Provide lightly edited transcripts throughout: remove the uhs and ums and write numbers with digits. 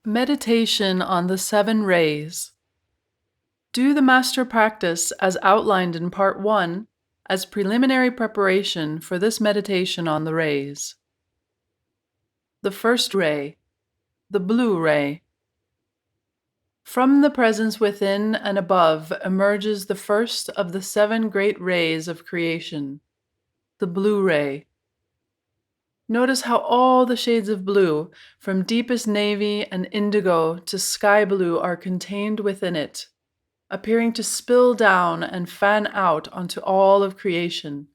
Meditation on the Seven Rays. Do the master practice as outlined in Part 1 as preliminary preparation for this meditation on the rays. The first ray, the blue ray. From the presence within and above emerges the first of the seven great rays of creation, the blue ray. Notice how all the shades of blue, from deepest navy and indigo to sky blue, are contained within it, appearing to spill down and fan out onto all of creation,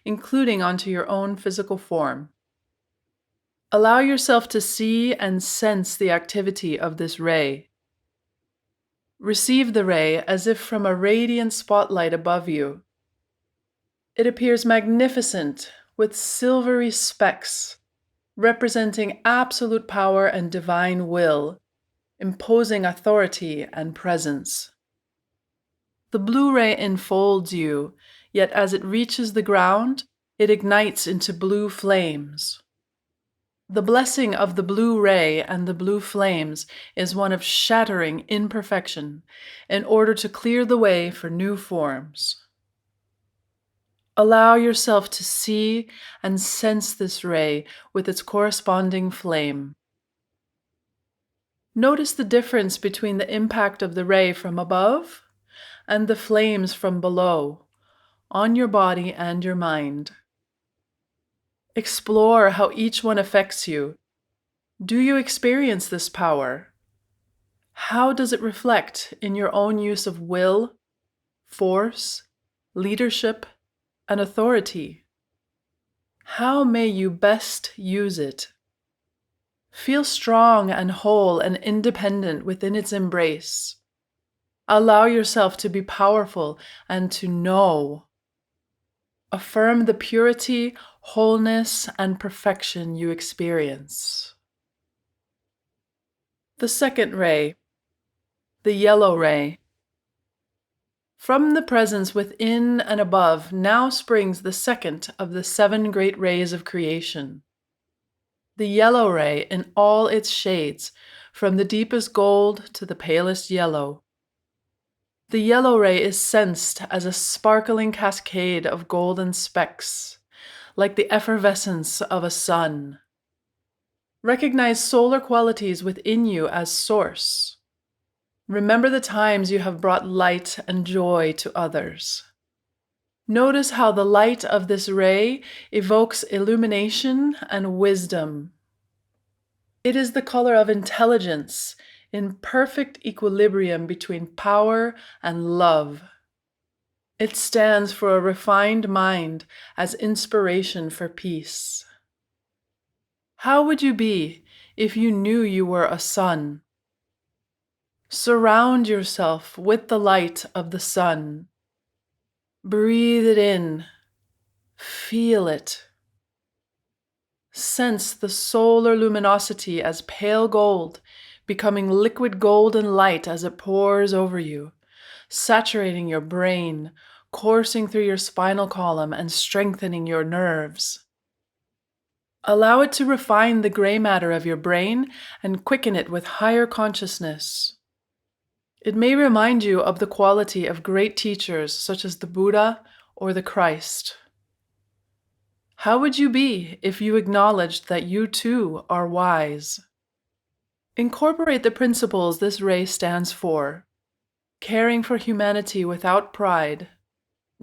including onto your own physical form. Allow yourself to see and sense the activity of this ray. Receive the ray as if from a radiant spotlight above you. It appears magnificent with silvery specks, representing absolute power and divine will, imposing authority and presence. The blue ray enfolds you, yet as it reaches the ground, it ignites into blue flames. The blessing of the blue ray and the blue flames is one of shattering imperfection in order to clear the way for new forms. Allow yourself to see and sense this ray with its corresponding flame. Notice the difference between the impact of the ray from above and the flames from below, on your body and your mind. Explore how each one affects you. Do you experience this power? How does it reflect in your own use of will, force, leadership, and authority? How may you best use it? Feel strong and whole and independent within its embrace. Allow yourself to be powerful and to know. Affirm the purity, wholeness, and perfection you experience. The second ray, the yellow ray. From the presence within and above now springs the second of the seven great rays of creation. The yellow ray in all its shades, from the deepest gold to the palest yellow. The yellow ray is sensed as a sparkling cascade of golden specks, like the effervescence of a sun. Recognize solar qualities within you as source. Remember the times you have brought light and joy to others. Notice how the light of this ray evokes illumination and wisdom. It is the color of intelligence, in perfect equilibrium between power and love. It stands for a refined mind as inspiration for peace. How would you be if you knew you were a sun? Surround yourself with the light of the sun. Breathe it in. Feel it. Sense the solar luminosity as pale gold, becoming liquid golden light as it pours over you, saturating your brain, coursing through your spinal column and strengthening your nerves. Allow it to refine the gray matter of your brain and quicken it with higher consciousness. It may remind you of the quality of great teachers such as the Buddha or the Christ. How would you be if you acknowledged that you too are wise? Incorporate the principles this ray stands for: caring for humanity without pride,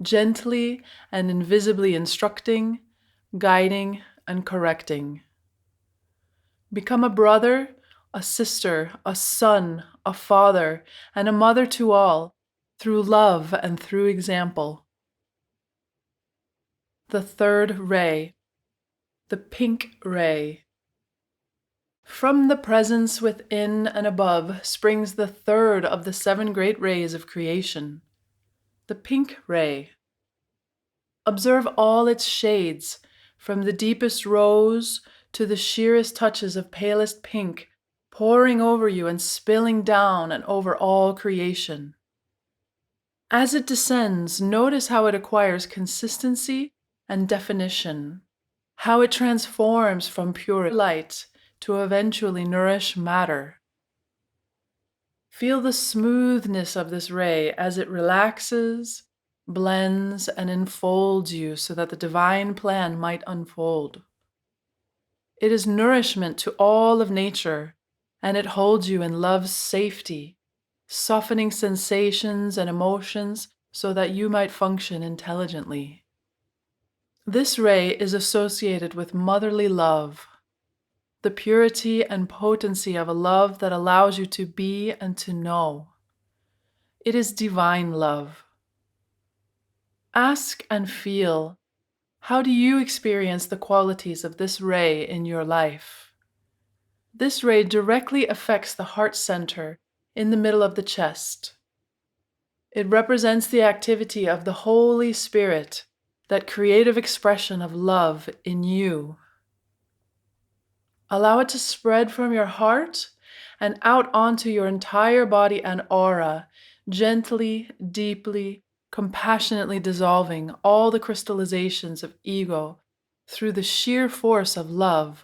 gently and invisibly instructing, guiding, and correcting. Become a brother, a sister, a son, a father, and a mother to all, through love and through example. The third ray, the pink ray. From the presence within and above springs the third of the seven great rays of creation, the pink ray. Observe all its shades, from the deepest rose to the sheerest touches of palest pink, pouring over you and spilling down and over all creation. As it descends, notice how it acquires consistency and definition, how it transforms from pure light to eventually nourish matter. Feel the smoothness of this ray as it relaxes, blends, and enfolds you so that the divine plan might unfold. It is nourishment to all of nature, and it holds you in love's safety, softening sensations and emotions so that you might function intelligently. This ray is associated with motherly love, the purity and potency of a love that allows you to be and to know. It is divine love. Ask and feel, how do you experience the qualities of this ray in your life? This ray directly affects the heart center in the middle of the chest. It represents the activity of the Holy Spirit, that creative expression of love in you. Allow it to spread from your heart and out onto your entire body and aura, gently, deeply, compassionately dissolving all the crystallizations of ego through the sheer force of love.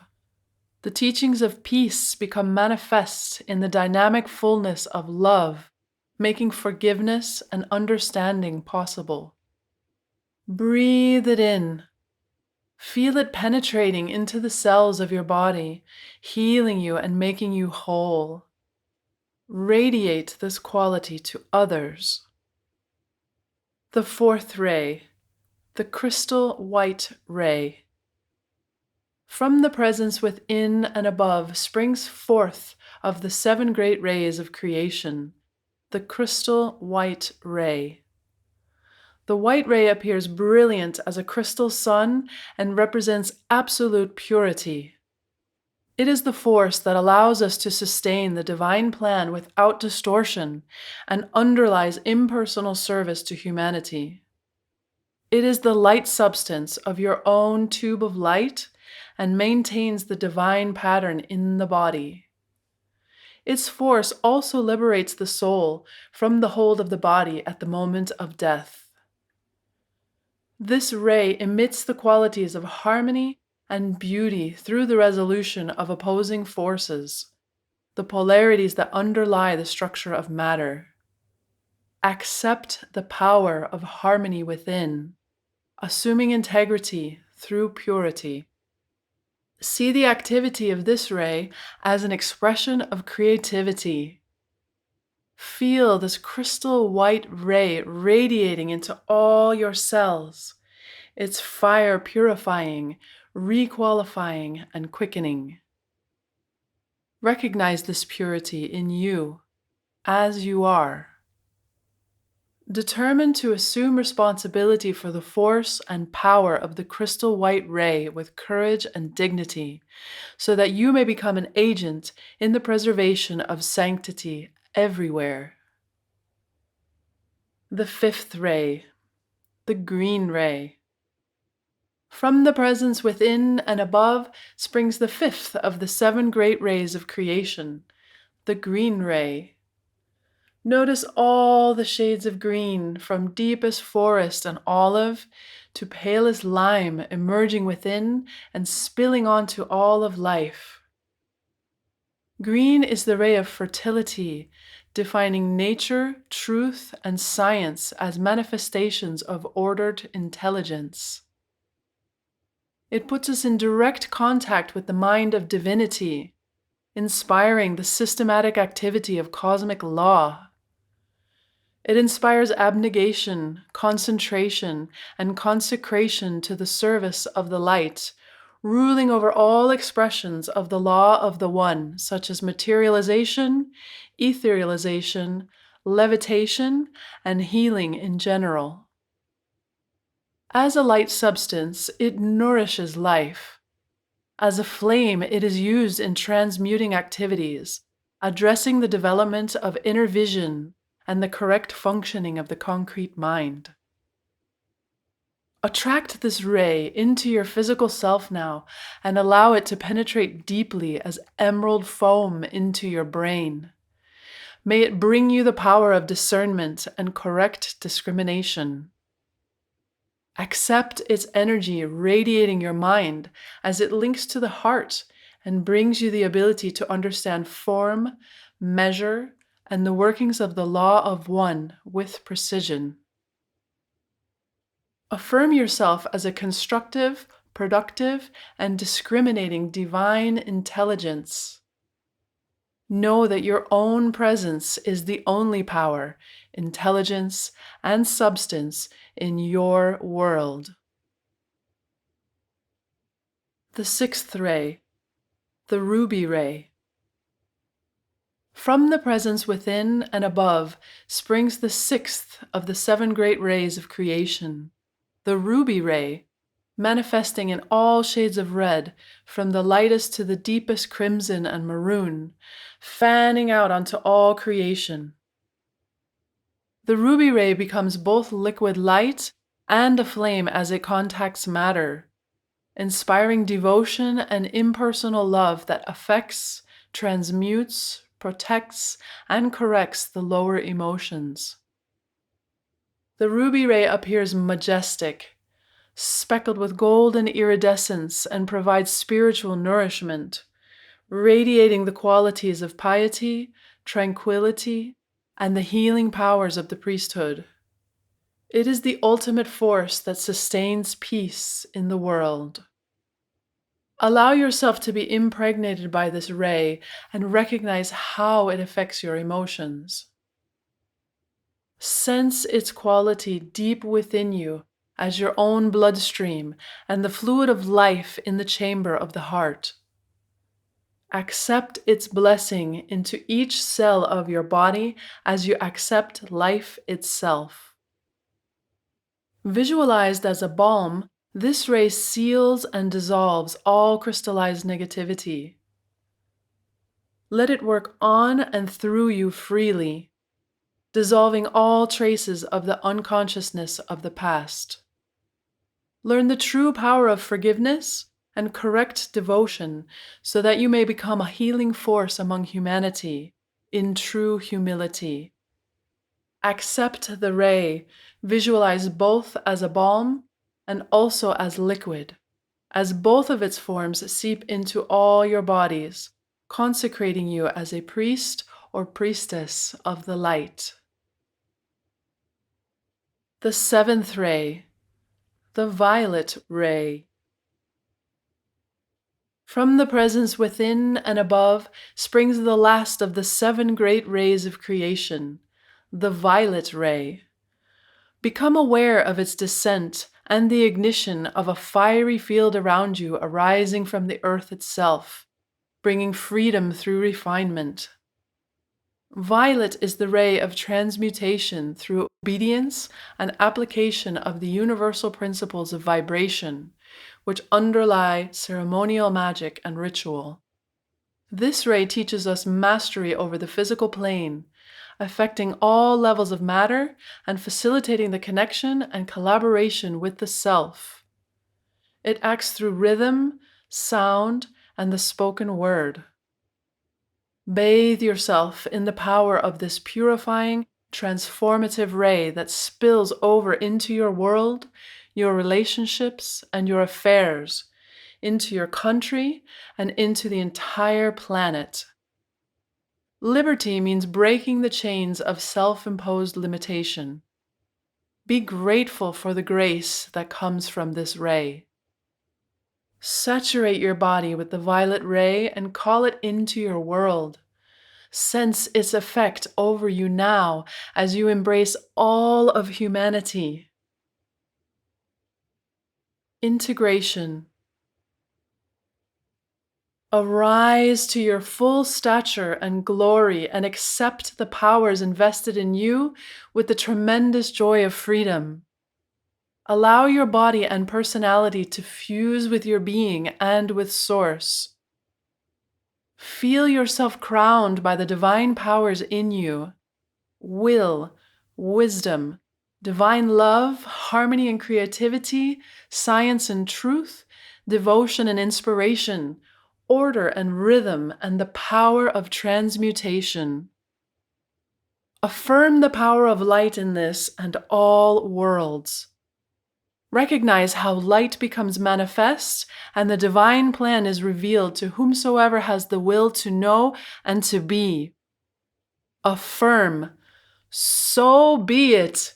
The teachings of peace become manifest in the dynamic fullness of love, making forgiveness and understanding possible. Breathe it in. Feel it penetrating into the cells of your body, healing you and making you whole. Radiate this quality to others. The fourth ray, the crystal white ray. From the presence within and above springs forth of the 7 great rays of creation, the crystal white ray. The white ray appears brilliant as a crystal sun and represents absolute purity. It is the force that allows us to sustain the divine plan without distortion and underlies impersonal service to humanity. It is the light substance of your own tube of light and maintains the divine pattern in the body. Its force also liberates the soul from the hold of the body at the moment of death. This ray emits the qualities of harmony and beauty through the resolution of opposing forces, the polarities that underlie the structure of matter. Accept the power of harmony within, assuming integrity through purity. See the activity of this ray as an expression of creativity. Feel this crystal white ray radiating into all your cells, its fire purifying, requalifying, and quickening. Recognize this purity in you as you are. Determined to assume responsibility for the force and power of the crystal white ray with courage and dignity, so that you may become an agent in the preservation of sanctity everywhere. The fifth ray, the green ray. From the presence within and above springs the 5th of the 7 great rays of creation, the green ray. Notice all the shades of green, from deepest forest and olive to palest lime, emerging within and spilling onto all of life. Green is the ray of fertility, defining nature, truth, and science as manifestations of ordered intelligence. It puts us in direct contact with the mind of divinity, inspiring the systematic activity of cosmic law. It inspires abnegation, concentration, and consecration to the service of the light, ruling over all expressions of the law of the One, such as materialization, etherealization, levitation, and healing in general. As a light substance, it nourishes life. As a flame, it is used in transmuting activities, addressing the development of inner vision and the correct functioning of the concrete mind. Attract this ray into your physical self now and allow it to penetrate deeply as emerald foam into your brain. May it bring you the power of discernment and correct discrimination. Accept its energy radiating your mind as it links to the heart and brings you the ability to understand form, measure, and the workings of the law of one with precision. Affirm yourself as a constructive, productive, and discriminating divine intelligence. Know that your own presence is the only power, intelligence, and substance in your world. The sixth ray, the ruby ray. From the presence within and above springs the sixth of the seven great rays of creation, the ruby ray, manifesting in all shades of red, from the lightest to the deepest crimson and maroon, fanning out onto all creation. The ruby ray becomes both liquid light and a flame as it contacts matter, inspiring devotion and impersonal love that affects, transmutes, protects, and corrects the lower emotions. The ruby ray appears majestic, speckled with golden iridescence, and provides spiritual nourishment, radiating the qualities of piety, tranquility, and the healing powers of the priesthood. It is the ultimate force that sustains peace in the world. Allow yourself to be impregnated by this ray and recognize how it affects your emotions. Sense its quality deep within you as your own bloodstream and the fluid of life in the chamber of the heart. Accept its blessing into each cell of your body as you accept life itself. Visualized as a balm, this ray seals and dissolves all crystallized negativity. Let it work on and through you freely, dissolving all traces of the unconsciousness of the past. Learn the true power of forgiveness and correct devotion so that you may become a healing force among humanity in true humility. Accept the ray, visualize both as a balm and also as liquid, as both of its forms seep into all your bodies, consecrating you as a priest or priestess of the light. The seventh ray, the violet ray. From the presence within and above springs the last of the seven great rays of creation, the violet ray. Become aware of its descent and the ignition of a fiery field around you arising from the earth itself, bringing freedom through refinement. Violet is the ray of transmutation through obedience and application of the universal principles of vibration, which underlie ceremonial magic and ritual. This ray teaches us mastery over the physical plane, affecting all levels of matter and facilitating the connection and collaboration with the self. It acts through rhythm, sound, and the spoken word. Bathe yourself in the power of this purifying, transformative ray that spills over into your world, your relationships, and your affairs, into your country, and into the entire planet. Liberty means breaking the chains of self-imposed limitation. Be grateful for the grace that comes from this ray. Saturate your body with the violet ray and call it into your world. Sense its effect over you now as you embrace all of humanity. Integration. Arise to your full stature and glory and accept the powers invested in you with the tremendous joy of freedom. Allow your body and personality to fuse with your being and with Source. Feel yourself crowned by the divine powers in you: will, wisdom, divine love, harmony and creativity, science and truth, devotion and inspiration, order and rhythm, and the power of transmutation. Affirm the power of light in this and all worlds. Recognize how light becomes manifest and the divine plan is revealed to whomsoever has the will to know and to be. Affirm, so be it.